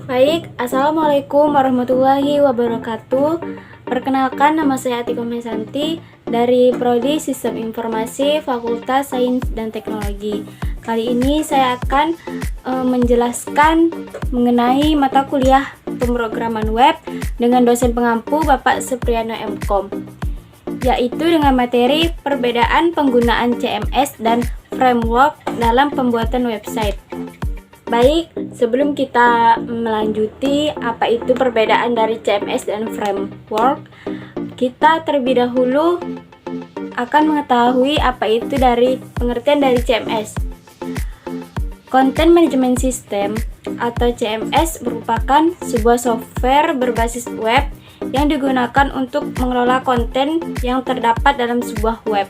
Baik, Assalamualaikum warahmatullahi wabarakatuh. Perkenalkan, nama saya Atika Mesanti dari Prodi Sistem Informasi Fakultas Sains dan Teknologi. Kali ini saya akan menjelaskan mengenai mata kuliah pemrograman web dengan dosen pengampu Bapak Supriyano M.Com, yaitu dengan materi perbedaan penggunaan CMS dan framework dalam pembuatan website. Baik, sebelum kita melanjuti apa itu perbedaan dari CMS dan framework, kita terlebih dahulu akan mengetahui apa itu dari pengertian dari CMS. Content Management System atau CMS merupakan sebuah software berbasis web yang digunakan untuk mengelola konten yang terdapat dalam sebuah web.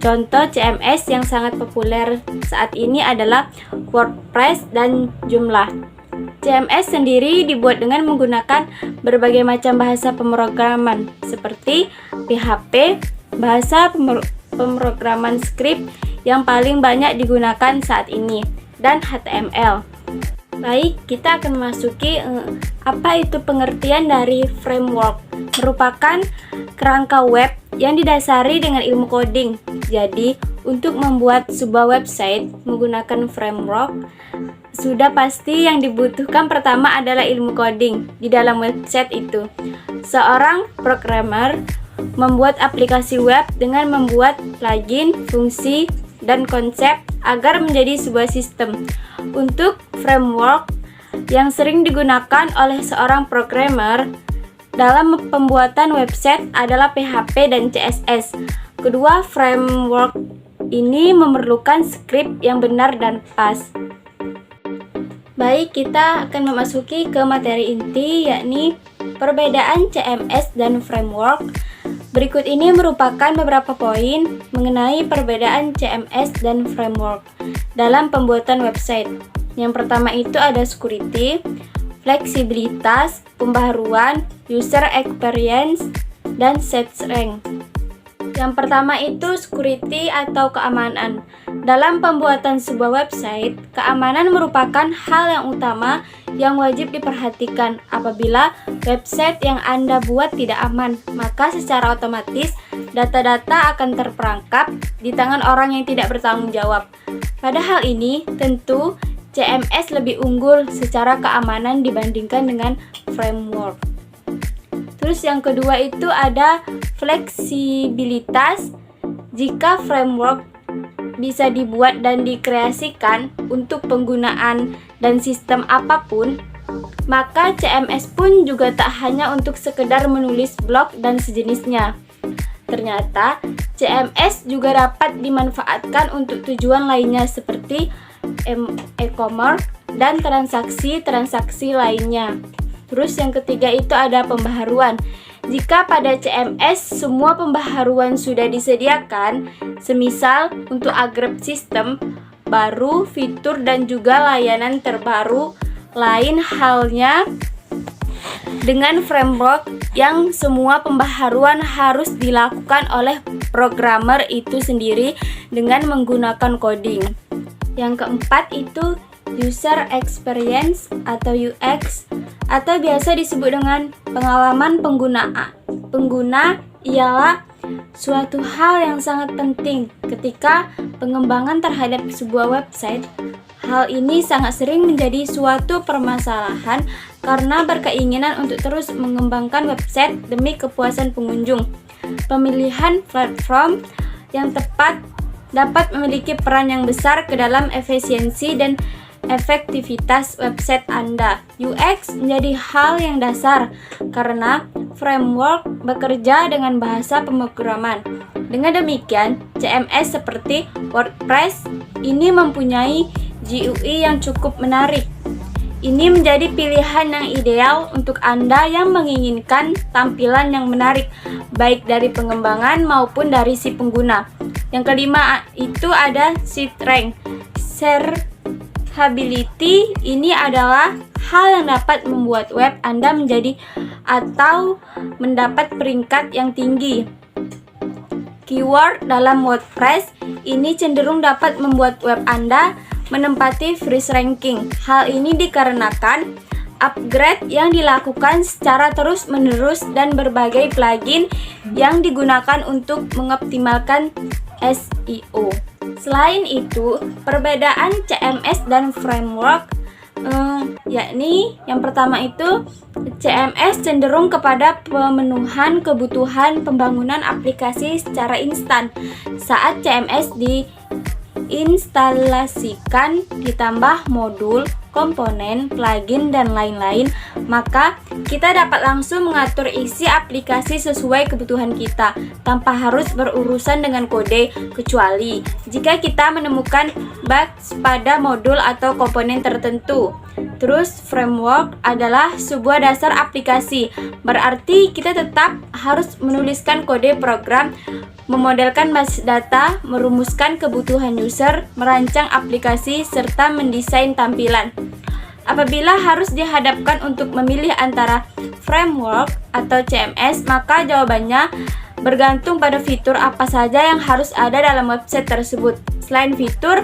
Contoh CMS yang sangat populer saat ini adalah WordPress dan Joomla. CMS sendiri dibuat dengan menggunakan berbagai macam bahasa pemrograman seperti PHP, bahasa pemrograman script yang paling banyak digunakan saat ini, dan HTML. Baik, kita akan memasuki apa itu pengertian dari framework. Merupakan kerangka web yang didasari dengan ilmu coding. Jadi, untuk membuat sebuah website menggunakan framework, sudah pasti yang dibutuhkan pertama adalah ilmu coding di dalam website itu. Seorang programmer membuat aplikasi web dengan membuat plugin, fungsi, dan konsep agar menjadi sebuah sistem. Untuk framework yang sering digunakan oleh seorang programmer dalam pembuatan website adalah PHP dan CSS. Kedua framework ini memerlukan script yang benar dan pas. Baik, kita akan memasuki ke materi inti, yakni perbedaan CMS dan framework. Berikut ini merupakan beberapa poin mengenai perbedaan CMS dan framework dalam pembuatan website. Yang pertama itu ada security, fleksibilitas, pembaharuan, user experience, dan search rank. Yang pertama itu security atau keamanan. Dalam pembuatan sebuah website, keamanan merupakan hal yang utama yang wajib diperhatikan. Apabila website yang Anda buat tidak aman, maka secara otomatis data-data akan terperangkap di tangan orang yang tidak bertanggung jawab. Pada hal ini, tentu CMS lebih unggul secara keamanan dibandingkan dengan framework. Terus yang kedua itu ada fleksibilitas. Jika framework bisa dibuat dan dikreasikan untuk penggunaan dan sistem apapun, maka CMS pun juga tak hanya untuk sekedar menulis blog dan sejenisnya. Ternyata CMS juga dapat dimanfaatkan untuk tujuan lainnya seperti e-commerce dan transaksi-transaksi lainnya. Terus yang ketiga itu ada pembaharuan. Jika pada CMS semua pembaharuan sudah disediakan, semisal untuk upgrade sistem baru, fitur dan juga layanan terbaru, lain halnya dengan framework yang semua pembaharuan harus dilakukan oleh programmer itu sendiri dengan menggunakan coding. Yang keempat itu user experience atau UX, atau biasa disebut dengan pengalaman pengguna ialah suatu hal yang sangat penting ketika pengembangan terhadap sebuah website. Hal ini sangat sering menjadi suatu permasalahan karena berkeinginan untuk terus mengembangkan website demi kepuasan pengunjung. Pemilihan platform yang tepat dapat memiliki peran yang besar ke dalam efisiensi dan efektivitas website Anda. UX menjadi hal yang dasar karena framework bekerja dengan bahasa pemrograman. Dengan demikian, CMS seperti WordPress ini mempunyai GUI yang cukup menarik. Ini menjadi pilihan yang ideal untuk Anda yang menginginkan tampilan yang menarik, baik dari pengembangan maupun dari si pengguna. Yang kelima itu ada search rank. Searchability ini adalah hal yang dapat membuat web Anda menjadi atau mendapat peringkat yang tinggi. Keyword dalam WordPress ini cenderung dapat membuat web Anda menempati first ranking. Hal ini dikarenakan upgrade yang dilakukan secara terus-menerus dan berbagai plugin yang digunakan untuk mengoptimalkan SEO. Selain itu, perbedaan CMS dan framework yakni yang pertama itu CMS cenderung kepada pemenuhan kebutuhan pembangunan aplikasi secara instan. Saat CMS diinstalasikan ditambah modul, komponen, plugin, dan lain-lain, maka kita dapat langsung mengatur isi aplikasi sesuai kebutuhan kita tanpa harus berurusan dengan kode, kecuali jika kita menemukan bugs pada modul atau komponen tertentu. Terus, framework adalah sebuah dasar aplikasi, berarti kita tetap harus menuliskan kode program, memodelkan basis data, merumuskan kebutuhan user, merancang aplikasi, serta mendesain tampilan. Apabila harus dihadapkan untuk memilih antara framework atau CMS, maka jawabannya bergantung pada fitur apa saja yang harus ada dalam website tersebut. Selain fitur,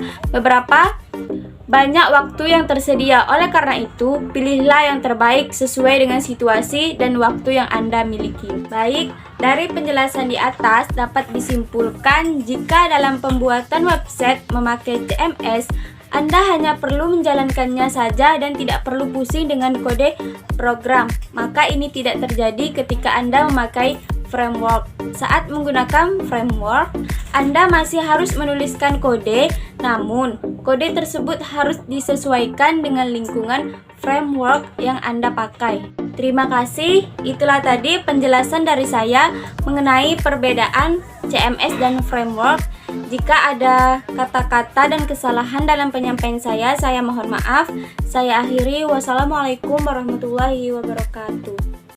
banyak waktu yang tersedia. Oleh karena itu, pilihlah yang terbaik sesuai dengan situasi dan waktu yang Anda miliki. Baik, dari penjelasan di atas dapat disimpulkan jika dalam pembuatan website memakai CMS, Anda hanya perlu menjalankannya saja dan tidak perlu pusing dengan kode program. Maka ini tidak terjadi ketika Anda memakai framework. Saat menggunakan framework, Anda masih harus menuliskan kode, namun kode tersebut harus disesuaikan dengan lingkungan framework yang Anda pakai. Terima kasih, itulah tadi penjelasan dari saya mengenai perbedaan CMS dan framework. Jika ada kata-kata dan kesalahan dalam penyampaian saya mohon maaf. Saya akhiri, wassalamualaikum warahmatullahi wabarakatuh.